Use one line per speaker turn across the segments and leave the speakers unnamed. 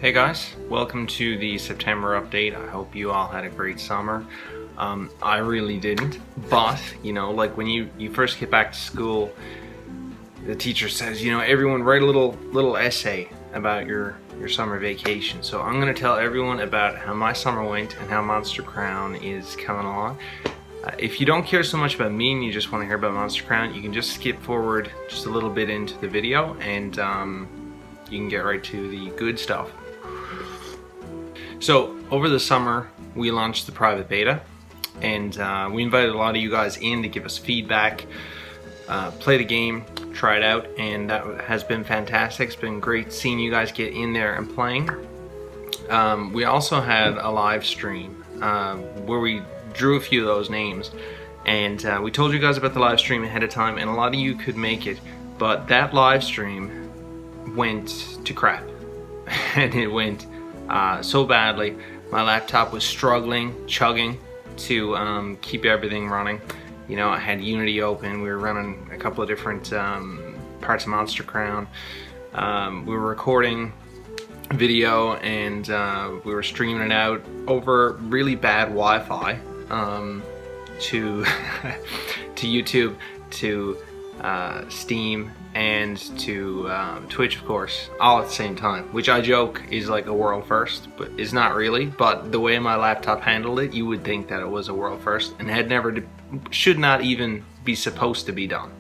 Hey guys, welcome to the September update. I hope you all had a great summer. I really didn't, but like when you first get back to school, the teacher says, everyone write a little essay about your summer vacation. So I'm gonna tell everyone about how my summer went and how Monster Crown is coming along. If you don't care so much about me and you just want to hear about Monster Crown, you can just skip forward just a little bit into the video and you can get right to the good stuff. So over the summer we launched the private beta, and we invited a lot of you guys in to give us feedback, play the game, try it out, and that has been fantastic. It's been great seeing you guys get in there and playing. We also had a live stream where we drew a few of those names, and we told you guys about the live stream ahead of time, and a lot of you could make it, but that live stream went to crap and it went so badly. My laptop was chugging to keep everything running. I had Unity open, we were running a couple of different parts of Monster Crown. We were recording video and we were streaming it out over really bad Wi-Fi to to YouTube, to Steam, and to Twitch, of course, all at the same time, which I joke is like a world first, but it's not really. But the way my laptop handled it, you would think that it was a world first, and should not even be supposed to be done.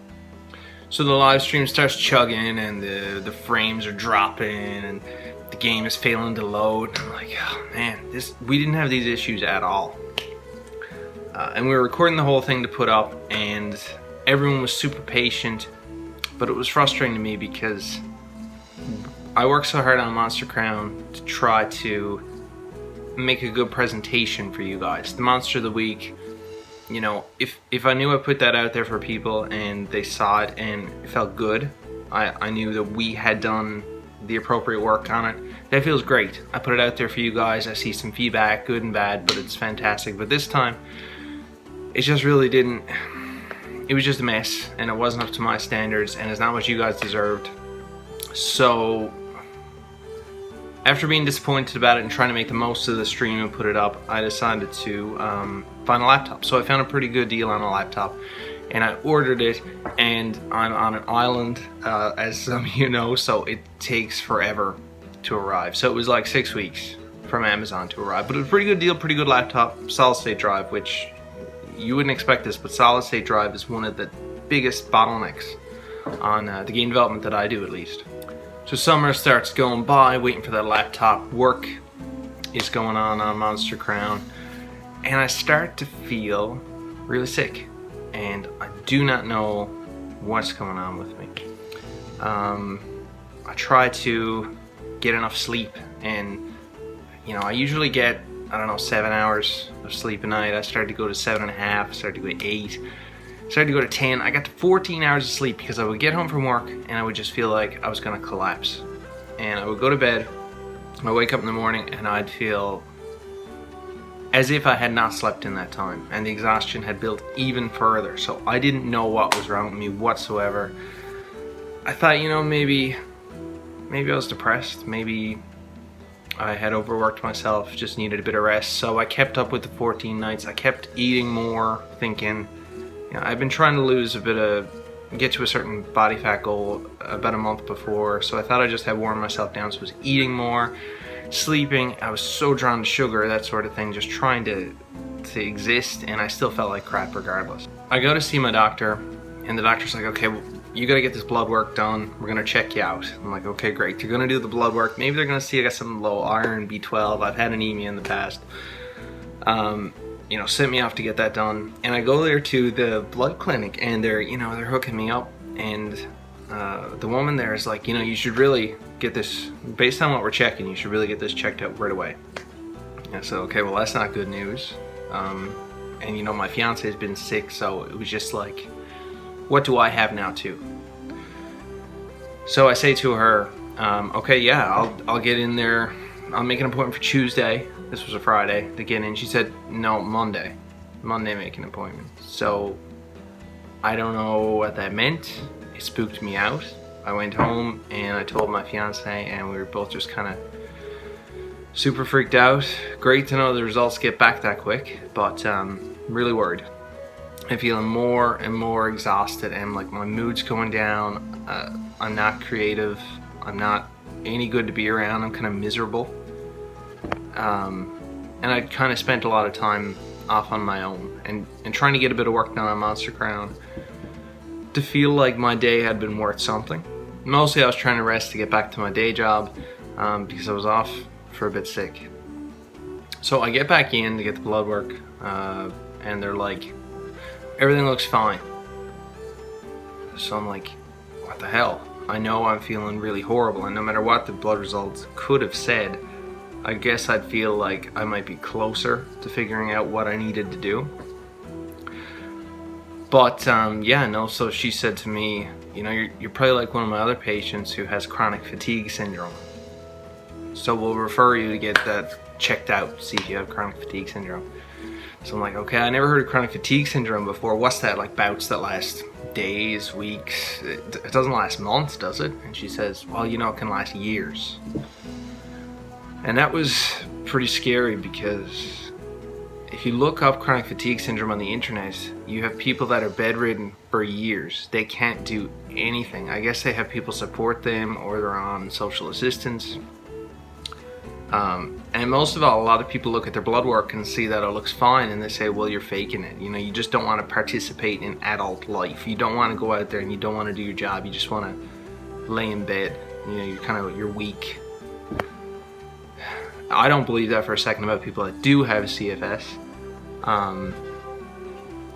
So the live stream starts chugging and the frames are dropping and the game is failing to load. And I'm like, oh man, we didn't have these issues at all. And we were recording the whole thing to put up, and everyone was super patient, but it was frustrating to me because I worked so hard on Monster Crown to try to make a good presentation for you guys. The Monster of the Week, if I knew I put that out there for people and they saw it and it felt good, I knew that we had done the appropriate work on it. That feels great. I put it out there for you guys, I see some feedback, good and bad, but it's fantastic. But this time, it just really didn't. It was just a mess, and it wasn't up to my standards, and it's not what you guys deserved. So after being disappointed about it and trying to make the most of the stream and put it up, I decided to find a laptop. So I found a pretty good deal on a laptop, and I ordered it, and I'm on an island, as some of you know, so it takes forever to arrive. So it was like 6 weeks from Amazon to arrive, but it was a pretty good deal, pretty good laptop, solid state drive, which you wouldn't expect this, but solid state drive is one of the biggest bottlenecks on the game development that I do, at least. So summer starts going by, waiting for that laptop. Work is going on Monster Crown, and I start to feel really sick, and I do not know what's going on with me. I try to get enough sleep, and I usually get 7 hours of sleep a night. I started to go to 7.5, started to go to 8, started to go to 10. I got to 14 hours of sleep because I would get home from work and I would just feel like I was gonna collapse. And I would go to bed, I wake up in the morning and I'd feel as if I had not slept in that time, and the exhaustion had built even further. So I didn't know what was wrong with me whatsoever. I thought, maybe I was depressed, maybe I had overworked myself, just needed a bit of rest. So I kept up with the 14 nights. I kept eating more, thinking, I've been trying to get to a certain body fat goal about a month before. So I thought I just had worn myself down. So I was eating more, sleeping. I was so drawn to sugar, that sort of thing, just trying to exist. And I still felt like crap regardless. I go to see my doctor, and the doctor's like, okay, well, you gotta get this blood work done. We're gonna check you out. I'm like, okay, great. They're gonna do the blood work. Maybe they're gonna see I got some low iron, B12. I've had anemia in the past. Sent me off to get that done. And I go there to the blood clinic, and they're hooking me up. And the woman there is like, you should really get this, based on what we're checking, you should really get this checked out right away. And I said, okay, well, that's not good news. And my fiance has been sick, so it was just like, what do I have now too? So I say to her, okay, yeah, I'll get in there. I'll make an appointment for Tuesday. This was a Friday to get in. She said, no, Monday make an appointment. So I don't know what that meant. It spooked me out. I went home and I told my fiance, and we were both just kind of Super freaked out. Great to know the results get back that quick, but really worried. I'm feeling more and more exhausted, and like my mood's going down. I'm not creative. I'm not any good to be around. I'm kind of miserable. And I kind of spent a lot of time off on my own and trying to get a bit of work done on Monster Crown to feel like my day had been worth something. Mostly I was trying to rest to get back to my day job because I was off for a bit sick. So I get back in to get the blood work and they're like, everything looks fine. So I'm like, what the hell? I know I'm feeling really horrible, and no matter what the blood results could have said, I guess I'd feel like I might be closer to figuring out what I needed to do. But yeah, no, so she said to me, you know, you're probably like one of my other patients who has chronic fatigue syndrome. So we'll refer you to get that checked out, see if you have chronic fatigue syndrome. So I'm like, okay, I never heard of chronic fatigue syndrome before. What's that, like bouts that last days, weeks? It doesn't last months, does it? And she says, well, you know, it can last years. And that was pretty scary because if you look up chronic fatigue syndrome on the internet, you have people that are bedridden for years. They can't do anything. I guess they have people support them or they're on social assistance. And most of all, a lot of people look at their blood work and see that it looks fine and they say, well, you're faking it. You know, you just don't want to participate in adult life. You don't want to go out there and you don't want to do your job. You just want to lay in bed. You know, you're weak. I don't believe that for a second about people that do have CFS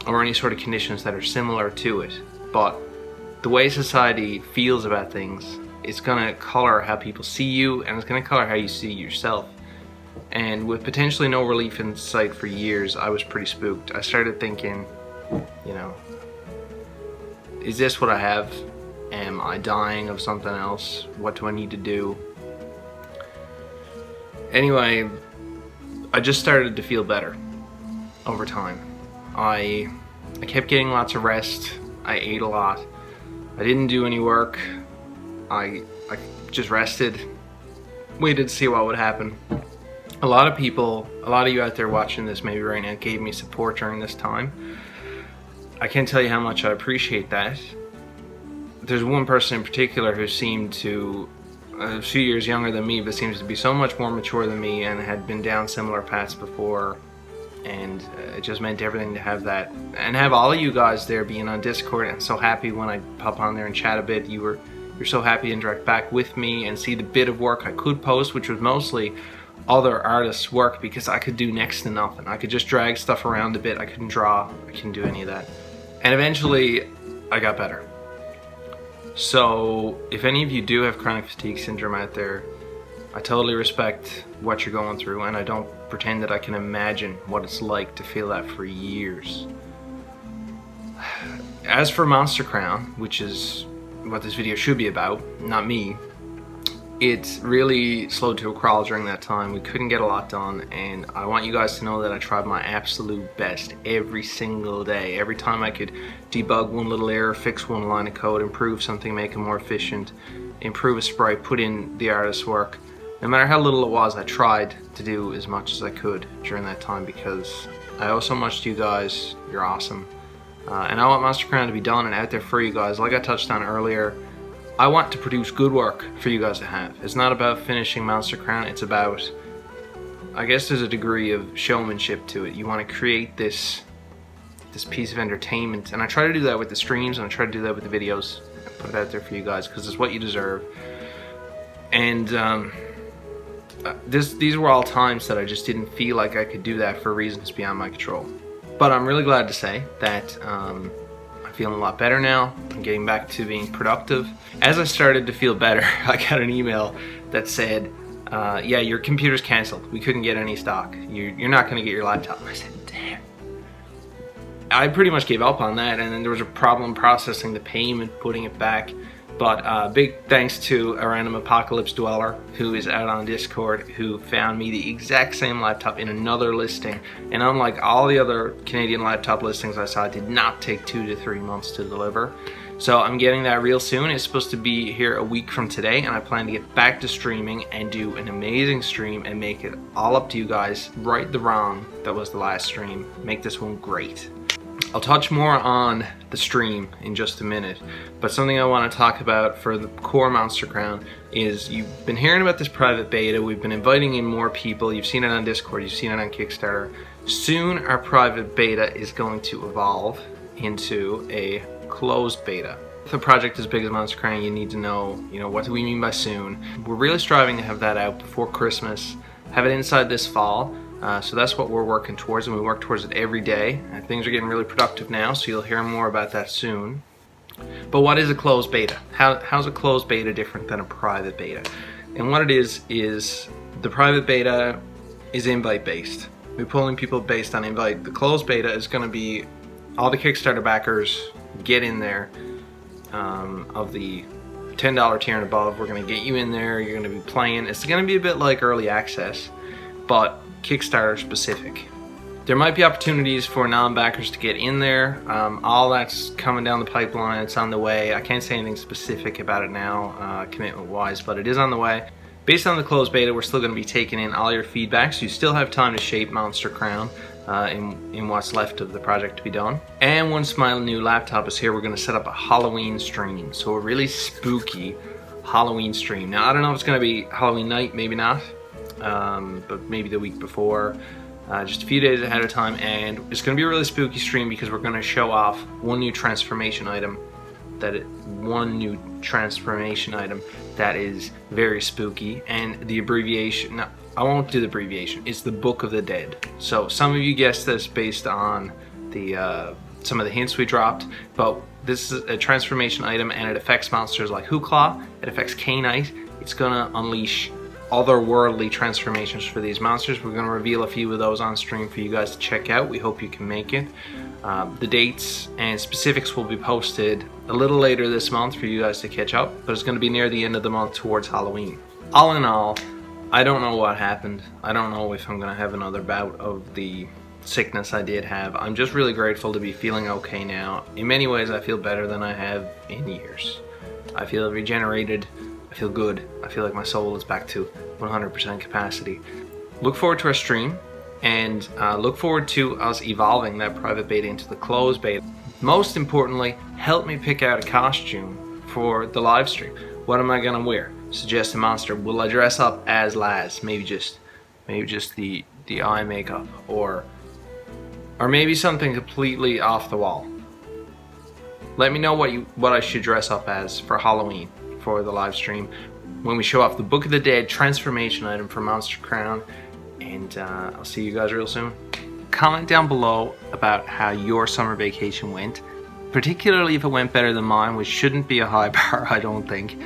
or any sort of conditions that are similar to it. But the way society feels about things, it's going to color how people see you, and it's going to color how you see yourself. And with potentially no relief in sight for years, I was pretty spooked. I started thinking, you know, is this what I have? Am I dying of something else? What do I need to do? Anyway, I just started to feel better over time. I kept getting lots of rest. I ate a lot. I didn't do any work. I just rested, waited to see what would happen. A lot of people, a lot of you out there watching this maybe right now gave me support during this time. I can't tell you how much I appreciate that. There's one person in particular who seemed to, a few years younger than me, but seems to be so much more mature than me and had been down similar paths before. And it just meant everything to have that. And have all of you guys there being on Discord. I'm so happy when I pop on there and chat a bit. You're so happy to interact back with me and see the bit of work I could post, which was mostly other artists' work because I could do next to nothing. I could just drag stuff around a bit. I couldn't draw. I couldn't do any of that. And eventually, I got better. So, if any of you do have chronic fatigue syndrome out there, I totally respect what you're going through, and I don't pretend that I can imagine what it's like to feel that for years. As for Monster Crown, which is what this video should be about, not me, it really slowed to a crawl during that time. We couldn't get a lot done, and I want you guys to know that I tried my absolute best every single day. Every time I could debug one little error, fix one line of code, improve something, make it more efficient, improve a sprite, put in the artist's work. No matter how little it was, I tried to do as much as I could during that time because I owe so much to you guys. You're awesome. And I want Monster Crown to be done and out there for you guys. Like I touched on earlier, I want to produce good work for you guys to have. It's not about finishing Monster Crown, it's about, I guess there's a degree of showmanship to it. You want to create this piece of entertainment, and I try to do that with the streams, and I try to do that with the videos. I put it out there for you guys because it's what you deserve. And these were all times that I just didn't feel like I could do that for reasons beyond my control. But I'm really glad to say that I'm feeling a lot better now. I'm getting back to being productive. As I started to feel better, I got an email that said, yeah, your computer's canceled. We couldn't get any stock. You're not going to get your laptop. I said, damn. I pretty much gave up on that, and then there was a problem processing the payment, putting it back. But big thanks to a random apocalypse dweller who is out on Discord who found me the exact same laptop in another listing. And unlike all the other Canadian laptop listings I saw, it did not take 2 to 3 months to deliver. So I'm getting that real soon. It's supposed to be here a week from today, and I plan to get back to streaming and do an amazing stream and make it all up to you guys. Right the wrong that was the last stream. Make this one great. I'll touch more on the stream in just a minute, but something I want to talk about for the core Monster Crown is you've been hearing about this private beta. We've been inviting in more people. You've seen it on Discord, you've seen it on Kickstarter. Soon our private beta is going to evolve into a closed beta. With a project as big as Monster Crown, you need to know, what do we mean by soon? We're really striving to have that out before Christmas, have it inside this fall. So that's what we're working towards, and we work towards it every day. And things are getting really productive now, so you'll hear more about that soon. But what is a closed beta? How's a closed beta different than a private beta? And what it is the private beta is invite based. We're pulling people based on invite. The closed beta is going to be all the Kickstarter backers get in there of the $10 tier and above. We're going to get you in there. You're going to be playing. It's going to be a bit like early access, but Kickstarter specific. There might be opportunities for non-backers to get in there. All that's coming down the pipeline. It's on the way. I can't say anything specific about it now, commitment wise, but it is on the way. Based on the closed beta, we're still going to be taking in all your feedback, so you still have time to shape Monster Crown in what's left of the project to be done. And once my new laptop is here, we're going to set up a Halloween stream, so a really spooky Halloween stream. Now I don't know if it's going to be Halloween night, maybe not. But maybe the week before, just a few days ahead of time, and it's going to be a really spooky stream because we're going to show off one new transformation item that is very spooky, and the abbreviation. No, I won't do the abbreviation. It's the Book of the Dead. So some of you guessed this based on the some of the hints we dropped, but this is a transformation item, and it affects monsters like Hooclaw. It affects K-Knight. It's gonna unleash otherworldly transformations for these monsters. We're going to reveal a few of those on stream for you guys to check out. We hope you can make it. The dates and specifics will be posted a little later this month for you guys to catch up, but it's going to be near the end of the month towards Halloween. All in all, I don't know what happened. I don't know if I'm going to have another bout of the sickness I did have. I'm just really grateful to be feeling okay now. In many ways, I feel better than I have in years. I feel regenerated. I feel good. I feel like my soul is back to 100% capacity. Look forward to our stream, and look forward to us evolving that private beta into the closed beta. Most importantly, help me pick out a costume for the live stream. What am I gonna wear? Suggest a monster. Will I dress up as Laz? Maybe just the eye makeup, or maybe something completely off the wall. Let me know what I should dress up as for Halloween for the live stream when we show off the Book of the Dead transformation item for Monster Crown, and I'll see you guys real soon. Comment down below about how your summer vacation went, particularly if it went better than mine, which shouldn't be a high bar, I don't think.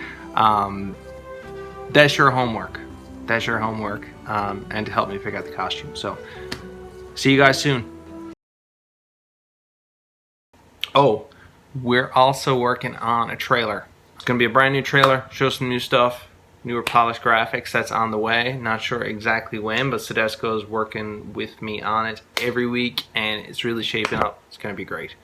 That's your homework. That's your homework, and to help me pick out the costume. So, see you guys soon. Oh, we're also working on a trailer. It's going to be a brand new trailer, show some new stuff, newer polished graphics. That's on the way. Not sure exactly when, but Sedesco is working with me on it every week, and it's really shaping up. It's going to be great.